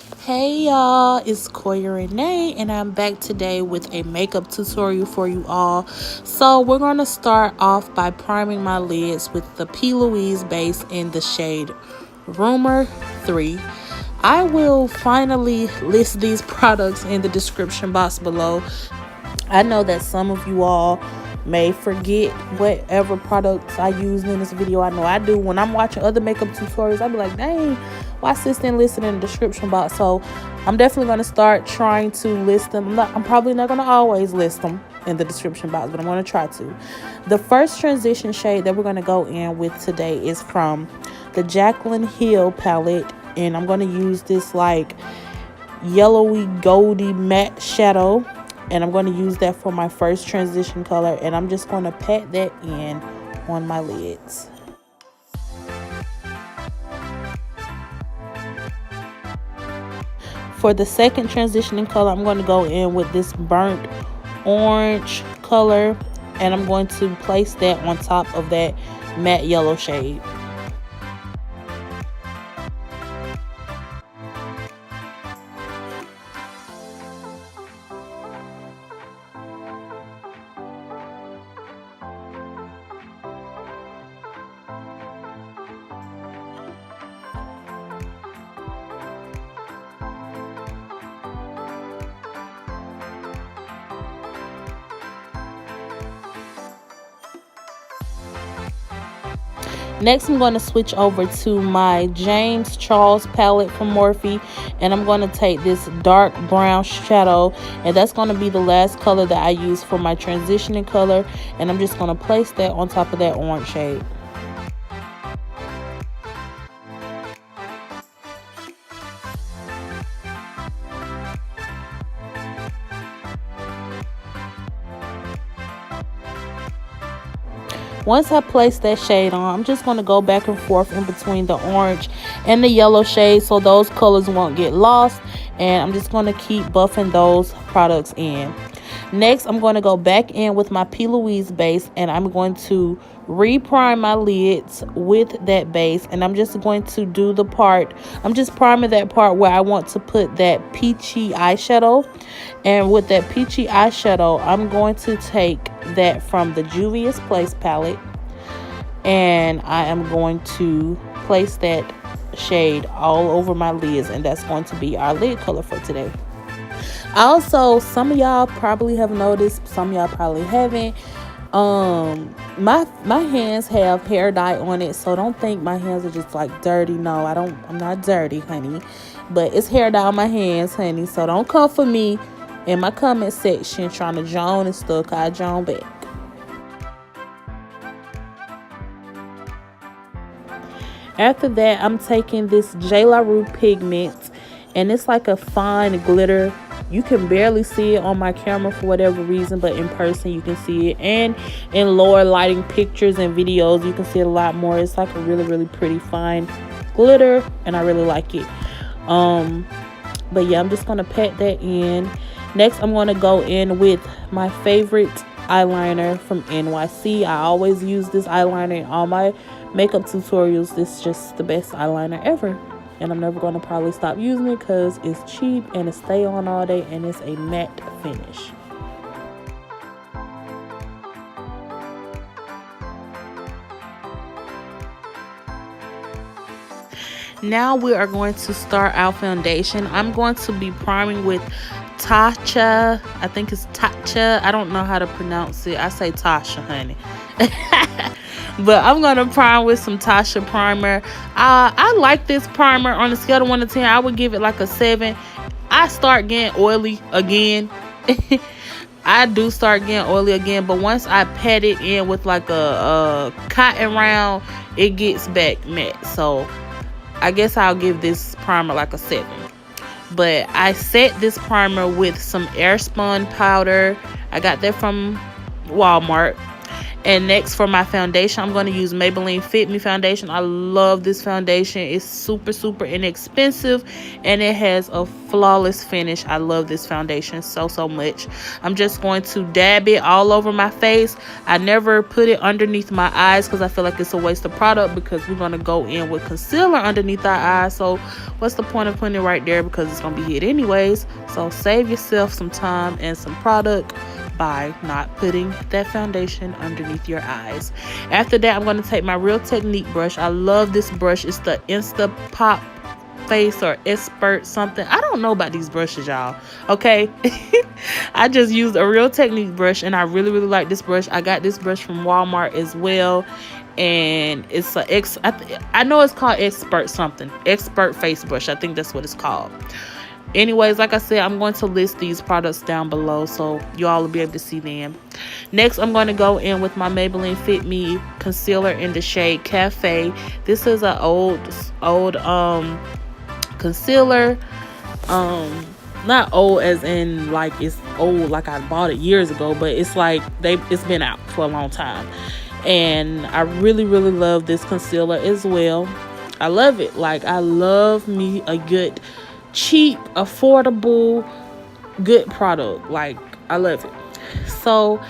Hey y'all, it's Quoia Renae, and I'm back today with a makeup tutorial for you all. So we're going to start off by priming my lids with the P.louise base in the shade Rumour 3. I will finally list these products in the description box below. I know that some of you all may forget whatever products I used in this video. I know I do. When I'm watching other makeup tutorials, I'll be like, dang, why sis didn't list it in the description box? So I'm definitely going to start trying to list them. I'm probably not going to always list them in the description box, but I'm going to try to. The first transition shade that we're going to go in with today is from the Jaclyn Hill palette, and I'm going to use this like yellowy goldy matte shadow, and I'm going to use that for my first transition color, and I'm just going to pat that in on my lids. For the second transitioning color, I'm going to go in with this burnt orange color, and I'm going to place that on top of that matte yellow shade. Next, I'm going to switch over to my James Charles palette from Morphe, and I'm going to take this dark brown shadow, and that's going to be the last color that I use for my transitioning color, and I'm just going to place that on top of that orange shade. Once I place that shade on, I'm just going to go back and forth in between the orange and the yellow shade so those colors won't get lost, and I'm just going to keep buffing those products in. Next, I'm going to go back in with my P.louise base, and I'm going to reprime my lids with that base, and I'm just going to do the part, I'm just priming that part where I want to put that peachy eyeshadow. And with that peachy eyeshadow, I'm going to take that from the Juvias Place palette, and I am going to place that shade all over my lids, and that's going to be our lid color for today. Also, some of y'all probably have noticed, some of y'all probably haven't, my hands have hair dye on it, so don't think my hands are just like dirty. No, I'm not dirty, honey, but it's hair dye on my hands, honey, so don't come for me in my comment section trying to joan and stuff, 'cause I joan back. After that, I'm taking this Jlaruecosmetics pigment, and it's like a fine glitter. You can barely see it on my camera for whatever reason, but in person you can see it, and in lower lighting pictures and videos you can see it a lot more. It's like a really pretty fine glitter, and I really like it. But yeah, I'm just gonna pat that in. Next, I'm gonna go in with my favorite eyeliner from NYC. I always use this eyeliner in all my makeup tutorials. This is just the best eyeliner ever, and I'm never going to probably stop using it because it's cheap and it stays on all day, and it's a matte finish. Now we are going to start our foundation. I'm going to be priming with Tatcha. I think it's Tatcha. I don't know how to pronounce it. I say Tasha, honey. But I'm going to prime with some Tatcha primer. I like this primer. On a scale of 1 to 10, I would give it like a 7. I start getting oily again. I do start getting oily again, but once I pat it in with like a cotton round, it gets back matte. So I guess I'll give this primer like a 7. But I set this primer with some Airspun powder. I got that from Walmart. And next, for my foundation, I'm going to use Maybeline Fit Me Foundation. I love this foundation. It's super inexpensive, and it has a flawless finish. I love this foundation so much. I'm just going to dab it all over my face. I never put it underneath my eyes because I feel like it's a waste of product, because we're going to go in with concealer underneath our eyes. So what's the point of putting it right there, because it's going to be hit anyways. So save yourself some time and some product by not putting that foundation underneath your eyes. After that, I'm going to take my Real Technique brush. I love this brush. It's the Insta Pop Face or Expert something. I don't know about these brushes, y'all. Okay. I just used a Real Technique brush, and I really like this brush. I got this brush from Walmart as well, and it's I know it's called Expert something. Expert face brush. I think that's what it's called. Anyways, like I said, I'm going to list these products down below so you all will be able to see them. Next, I'm going to go in with my Maybeline Fit Me concealer in the shade Cafe. This is an old concealer. Not old as in like it's old like I bought it years ago, but it's like it's been out for a long time. And I really love this concealer as well. I love it. Like, I love me a good cheap, affordable, good product. Like, I love it. So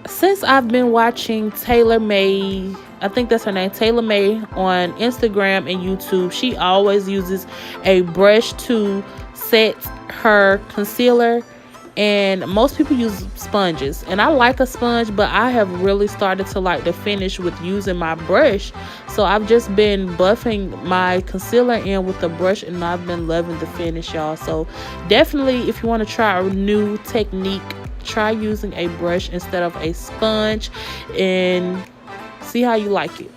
since I've been watching Taylor May, I think that's her name, Taylor May, on Instagram and YouTube, she always uses a brush to set her concealer, and most people use sponges, and I like a sponge, but I have really started to like the finish with using my brush. So I've just been buffing my concealer in with the brush, and I've been loving the finish, y'all. So definitely, if you want to try a new technique, try using a brush instead of a sponge and see how you like it.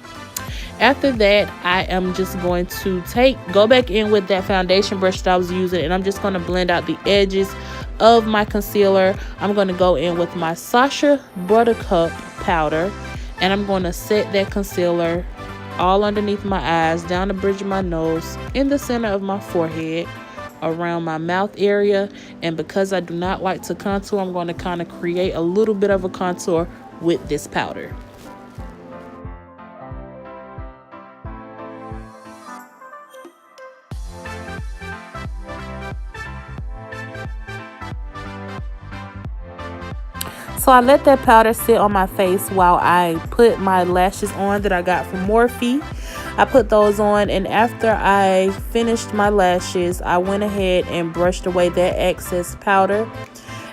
After that, I am just going to go back in with that foundation brush that I was using, and I'm just going to blend out the edges of my concealer. I'm going to go in with my Sacha Buttercup powder, and I'm going to set that concealer all underneath my eyes, down the bridge of my nose, in the center of my forehead, around my mouth area. And because I do not like to contour, I'm going to kind of create a little bit of a contour with this powder. So I let that powder sit on my face while I put my lashes on that I got from Morphe. I put those on, and after I finished my lashes, I went ahead and brushed away that excess powder.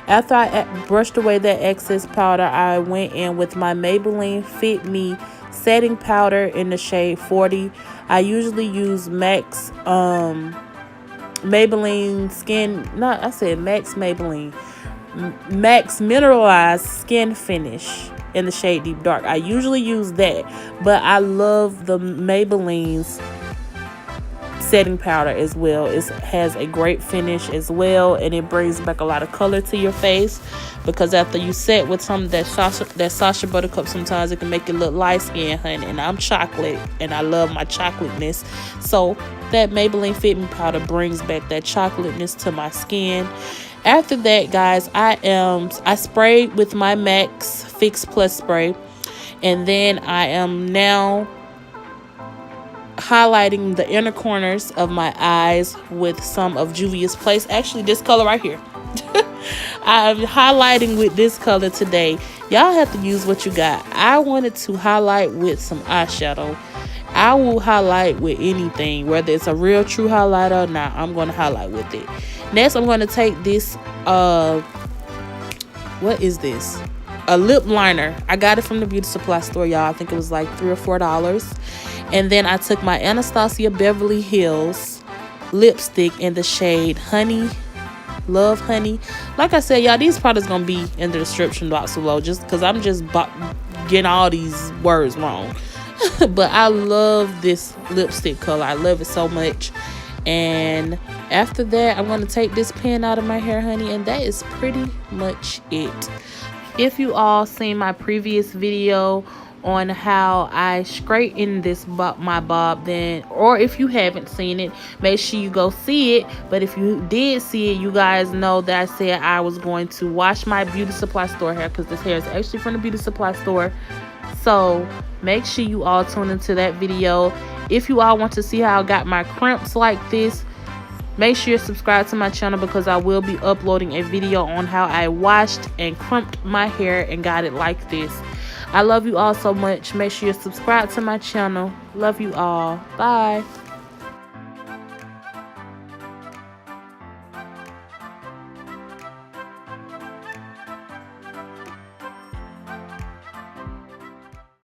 After I brushed away that excess powder, I went in with my Maybeline Fit Me setting powder in the shade 40. I usually use Max Maybelline Skin, no, I said Max Maybelline. Max Mineralized Skin Finish in the shade Deep Dark. I usually use that, but I love the Maybelline's setting powder as well. It has a great finish as well, and it brings back a lot of color to your face, because after you set with some of that Sacha Buttercup, sometimes it can make you look light skin, honey, and I'm chocolate and I love my chocolateness. So that Maybeline Fit Me powder brings back that chocolateness to my skin. After that, guys, I sprayed with my Max Fix Plus spray, and then I am now highlighting the inner corners of my eyes with some of Juvias Place. Actually, this color right here. I'm highlighting with this color today. Y'all have to use what you got. I wanted to highlight with some eyeshadow. I will highlight with anything, whether it's a real true highlighter or not. I'm going to highlight with it. Next, I'm going to take this, what is this? A lip liner. I got it from the beauty supply store, y'all. I think it was like $3 or $4. And then I took my Anastasia Beverly Hills lipstick in the shade Honey, Love Honey. Like I said, y'all, these products going to be in the description box below, just because I'm just getting all these words wrong. But I love this lipstick color. I love it so much. And after that, I'm going to take this pen out of my hair, honey, and that is pretty much it. If you all seen my previous video on how I straighten my bob, then, or if you haven't seen it, make sure you go see it. But if you did see it, you guys know that I said I was going to wash my beauty supply store hair, because this hair is actually from the beauty supply store. So make sure you all tune into that video. If you all want to see how I got my crimps like this, make sure you subscribe to my channel, because I will be uploading a video on how I washed and crimped my hair and got it like this. I love you all so much. Make sure you subscribe to my channel. Love you all. Bye.